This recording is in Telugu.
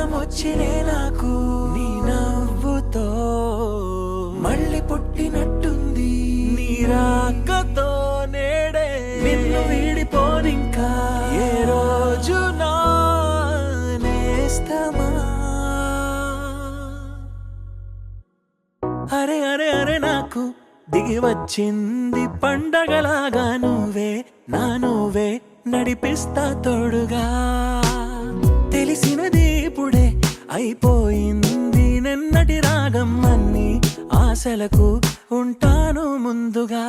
ప్రాణమొచ్చినే నాకు నీ నవ్వుతో మళ్ళీ పుట్టినట్టుంది నీ రాకతో నేడే నిన్ను వీడిపోనింకా ఏ రోజు నా నేస్తమా. అరే అరే అరే నాకు దిగి వచ్చింది పండగలాగా నువ్వే నడిపిస్తా తోడుగా. తెలిసినది ఇప్పుడే అయిపోయింది నిన్నటి రాగం అన్ని ఆశలకు ఉంటాను ముందుగా.